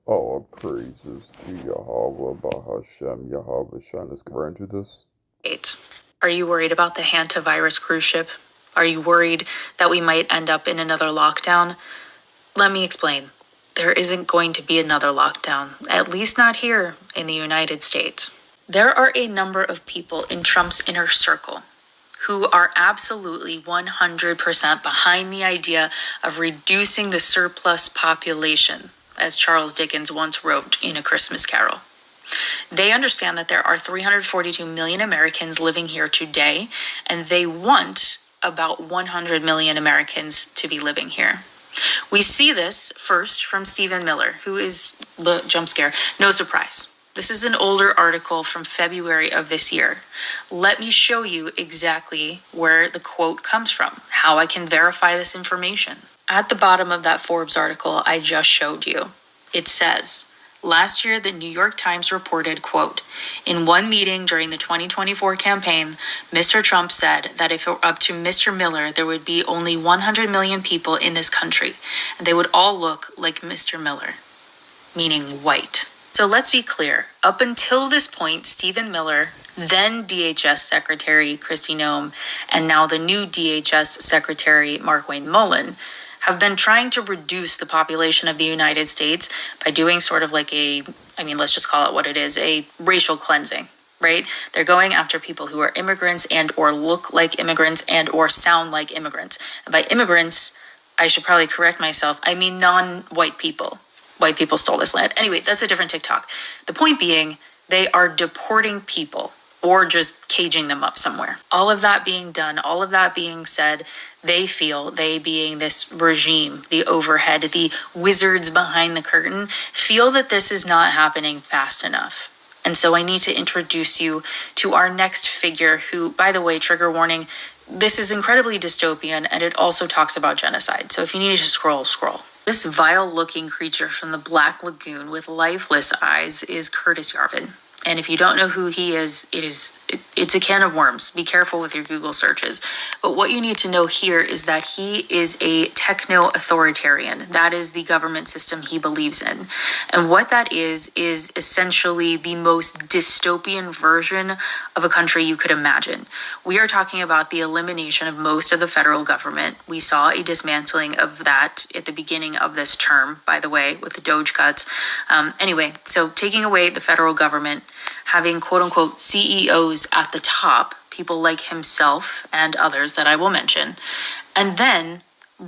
All praises to Yahweh, Bahashem, Yahweh Shan. Let's get right into this. Are you worried about the hantavirus cruise ship? Are you worried that we might end up in another lockdown? Let me explain. There isn't going to be another lockdown, at least not here in the United States. There are a number of people in Trump's inner circle who are absolutely 100% behind the idea of reducing the surplus population, as Charles Dickens once wrote in A Christmas Carol. They understand that there are 342 million Americans living here today, and they want about 100 million Americans to be living here. We see this first from Stephen Miller, who is the jump scare, no surprise. This is an older article from February of this year. Let me show you exactly where the quote comes from, how I can verify this information. At the bottom of that Forbes article I just showed you, it says, last year, the New York Times reported, quote, in one meeting during the 2024 campaign, Mr. Trump said that if it were up to Mr. Miller, there would be only 100 million people in this country, and they would all look like Mr. Miller, meaning white. So let's be clear. Up until this point, Stephen Miller, then DHS Secretary Kristi Noem, and now the new DHS Secretary Mark Wayne Mullen, have been trying to reduce the population of the United States by doing sort of like let's just call it what it is, a racial cleansing, right? They're going after people who are immigrants and or look like immigrants and or sound like immigrants. And by immigrants, I should probably correct myself, I mean non-white people. White people stole this land. Anyway, that's a different TikTok. The point being, they are deporting people or just caging them up somewhere. All of that being done, all of that being said, they being this regime, the overhead, the wizards behind the curtain, feel that this is not happening fast enough. And so I need to introduce you to our next figure who, by the way, trigger warning, this is incredibly dystopian and it also talks about genocide. So if you need to scroll. This vile-looking creature from the Black Lagoon with lifeless eyes is Curtis Yarvin. And if you don't know who he is, it's a can of worms. Be careful with your Google searches. But what you need to know here is that he is a techno-authoritarian. That is the government system he believes in. And what that is essentially the most dystopian version of a country you could imagine. We are talking about the elimination of most of the federal government. We saw a dismantling of that at the beginning of this term, by the way, with the Doge cuts. Anyway, so taking away the federal government, having quote-unquote CEOs at the top, people like himself and others that I will mention, and then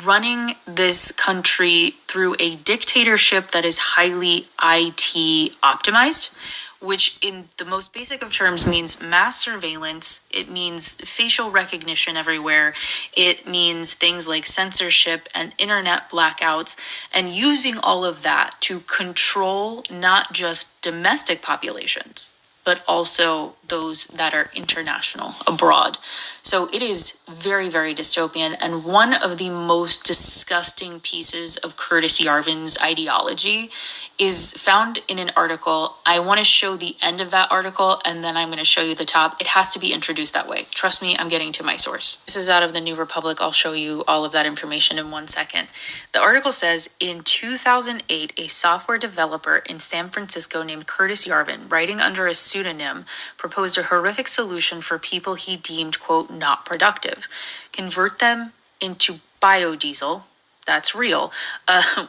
running this country through a dictatorship that is highly IT optimized, which in the most basic of terms means mass surveillance. It means facial recognition everywhere. It means things like censorship and internet blackouts, and using all of that to control not just domestic populations, but also those that are international, abroad. So it is very, very dystopian. And one of the most disgusting pieces of Curtis Yarvin's ideology is found in an article. I want to show the end of that article, and then I'm going to show you the top. It has to be introduced that way. Trust me, I'm getting to my source. This is out of the New Republic. I'll show you all of that information in 1 second. The article says, in 2008, a software developer in San Francisco named Curtis Yarvin, writing under a pseudonym, proposed a horrific solution for people he deemed, quote, not productive. Convert them into biodiesel, that's real,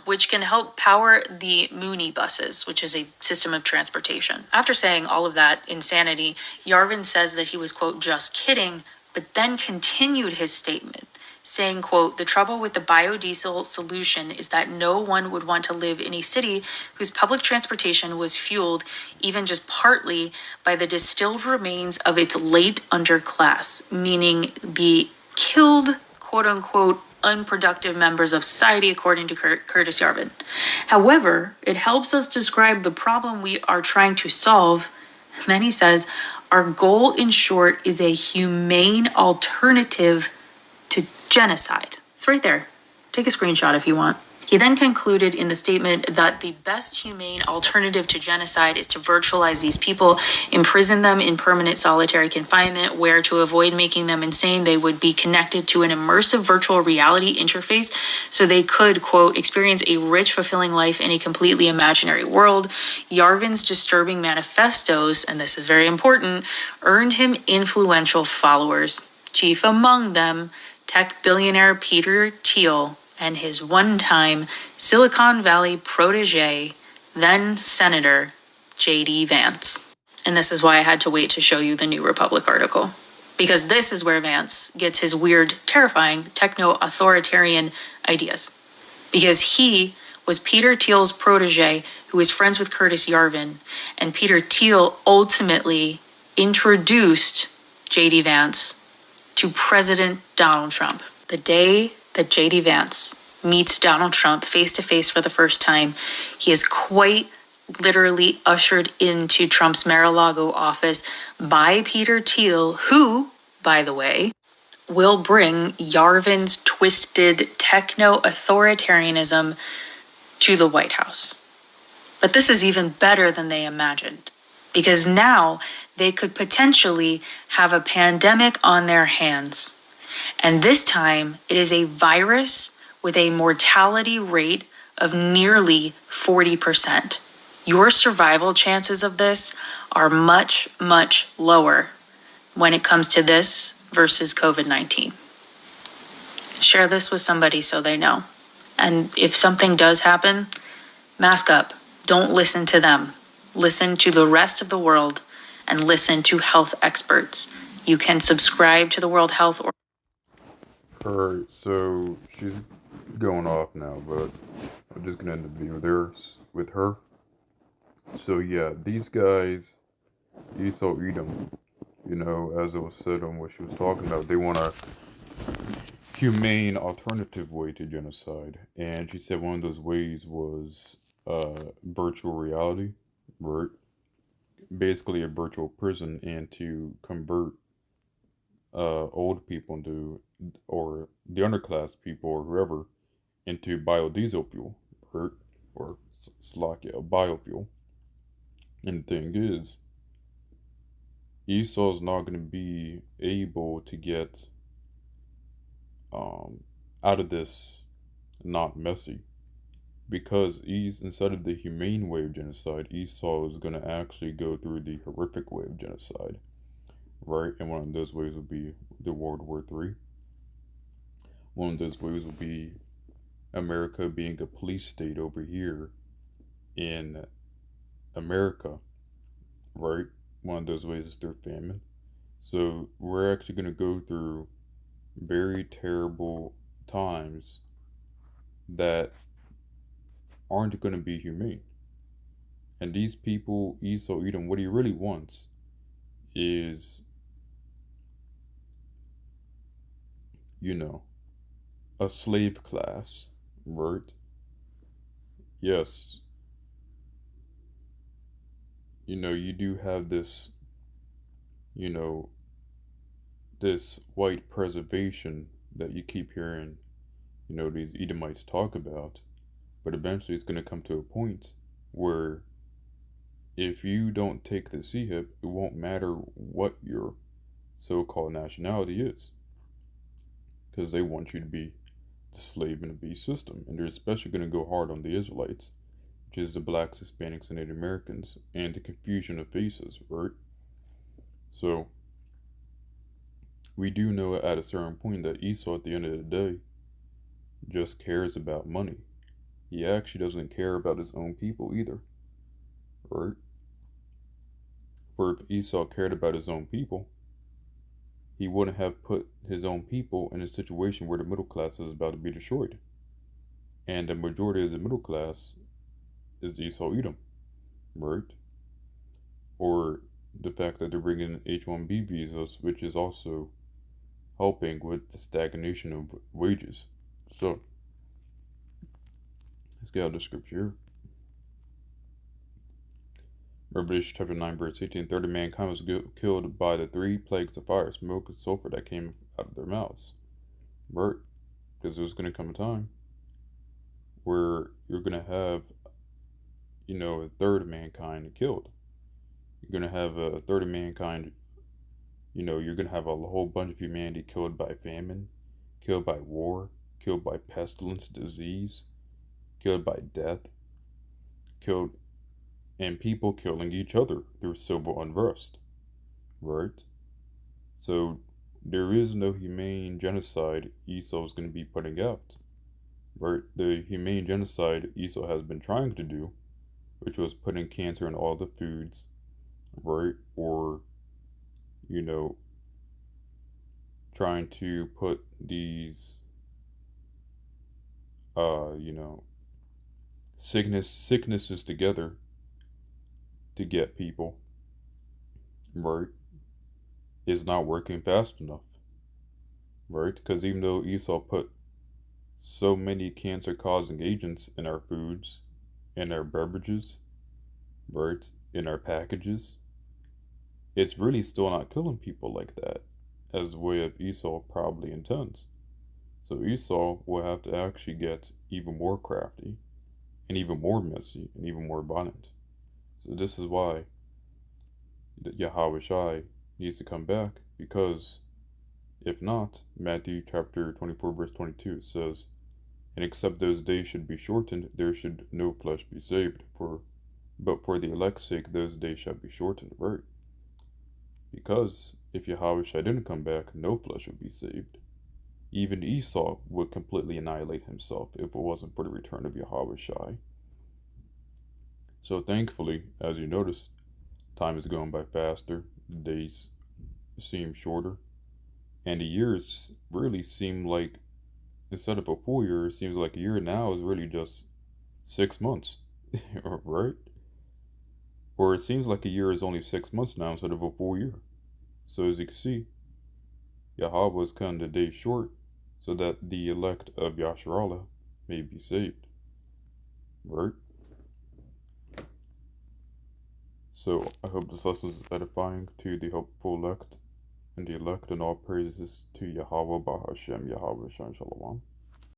which can help power the Mooney buses, which is a system of transportation. After saying all of that insanity, Yarvin says that he was, quote, just kidding, but then continued his statement, saying, quote, the trouble with the biodiesel solution is that no one would want to live in a city whose public transportation was fueled, even just partly, by the distilled remains of its late underclass, meaning the killed, quote unquote, unproductive members of society, according to Curtis Yarvin. However, it helps us describe the problem we are trying to solve. And then he says, our goal, in short, is a humane alternative to genocide. It's right there. Take a screenshot if you want. He then concluded in the statement that the best humane alternative to genocide is to virtualize these people, imprison them in permanent solitary confinement, where to avoid making them insane, they would be connected to an immersive virtual reality interface so they could, quote, experience a rich, fulfilling life in a completely imaginary world. Yarvin's disturbing manifestos, and this is very important, earned him influential followers. Chief among them, tech billionaire Peter Thiel, and his one-time Silicon Valley protege, then Senator J.D. Vance. And this is why I had to wait to show you the New Republic article. Because this is where Vance gets his weird, terrifying, techno-authoritarian ideas. Because he was Peter Thiel's protege, who was friends with Curtis Yarvin, and Peter Thiel ultimately introduced J.D. Vance to President Donald Trump. The day that J.D. Vance meets Donald Trump face-to-face for the first time, he is quite literally ushered into Trump's Mar-a-Lago office by Peter Thiel, who, by the way, will bring Yarvin's twisted techno-authoritarianism to the White House. But this is even better than they imagined, because now they could potentially have a pandemic on their hands. And this time, it is a virus with a mortality rate of nearly 40%. Your survival chances of this are much, much lower when it comes to this versus COVID-19. Share this with somebody so they know. And if something does happen, mask up. Don't listen to them. Listen to the rest of the world and listen to health experts. You can subscribe to the World Health Organization. Alright, so she's going off now, but I'm just gonna end the video with her. So yeah, these guys, Esau Edom, as it was said on what she was talking about, they want a humane alternative way to genocide. And she said one of those ways was virtual reality, right? Basically a virtual prison, and to convert old people or the underclass people or whoever into biodiesel fuel, right? Or biofuel. And the thing is, Esau's not going to be able to get out of this not messy, because instead of the humane way of genocide, Esau is going to actually go through the horrific way of genocide, right? And one of those ways would be the World War III. One of those ways would be America being a police state over here in America, right? One of those ways is through famine. So we're actually going to go through very terrible times that aren't going to be humane. And these people, Esau Edom, what he really wants is, a slave class, right? Yes. You do have this, this white preservation that you keep hearing, these Edomites talk about. But eventually it's going to come to a point where if you don't take the CHIP, it won't matter what your so-called nationality is, because they want you to be the slave in a beast system. And they're especially going to go hard on the Israelites, which is the blacks, Hispanics, and Native Americans, and the confusion of faces, right? So we do know at a certain point that Esau, at the end of the day, just cares about money. He actually doesn't care about his own people either, right? For if Esau cared about his own people, he wouldn't have put his own people in a situation where the middle class is about to be destroyed. And the majority of the middle class is Esau Edom, right? Or the fact that they're bringing H-1B visas, which is also helping with the stagnation of wages. So, let's get out the scripture here. Revelation chapter 9, verse 18. 30 mankind was killed by the 3 plagues of fire, smoke, and sulfur that came out of their mouths. Right? Because there's going to come a time where you're gonna have, a third of mankind killed. You're gonna have a third of mankind. You're gonna have a whole bunch of humanity killed by famine, killed by war, killed by pestilence, disease, killed by death, killed, and people killing each other through civil unrest, right? So there is no humane genocide Esau's going to be putting out, right? The humane genocide Esau has been trying to do, which was putting cancer in all the foods, right? Or, you know, trying to put these, uh, you know, sicknesses together to get people, right? Is not working fast enough, right? Because even though Esau put so many cancer causing agents in our foods, in our beverages, right, in our packages, it's really still not killing people like that, as the way of Esau probably intends. So Esau will have to actually get even more crafty, and even more messy, and even more violent. So this is why Yahweh Shai needs to come back, because if not, Matthew chapter 24, verse 22 says, and except those days should be shortened, there should no flesh be saved. But for the elect's sake, those days shall be shortened, right? Because if Yahweh Shai didn't come back, no flesh would be saved. Even Esau would completely annihilate himself if it wasn't for the return of Yahweh Shai. So thankfully, as you notice, time is going by faster, the days seem shorter, and the years really seem like, instead of a full year, it seems like a year now is really just 6 months, right? Or it seems like a year is only 6 months now instead of a full year. So as you can see, Yahweh is cutting the day short so that the elect of Yasharallah may be saved, right? So I hope this lesson is edifying to the hopeful elect, and all praises to Yahweh Bahashem Yahweh Shan Shalom.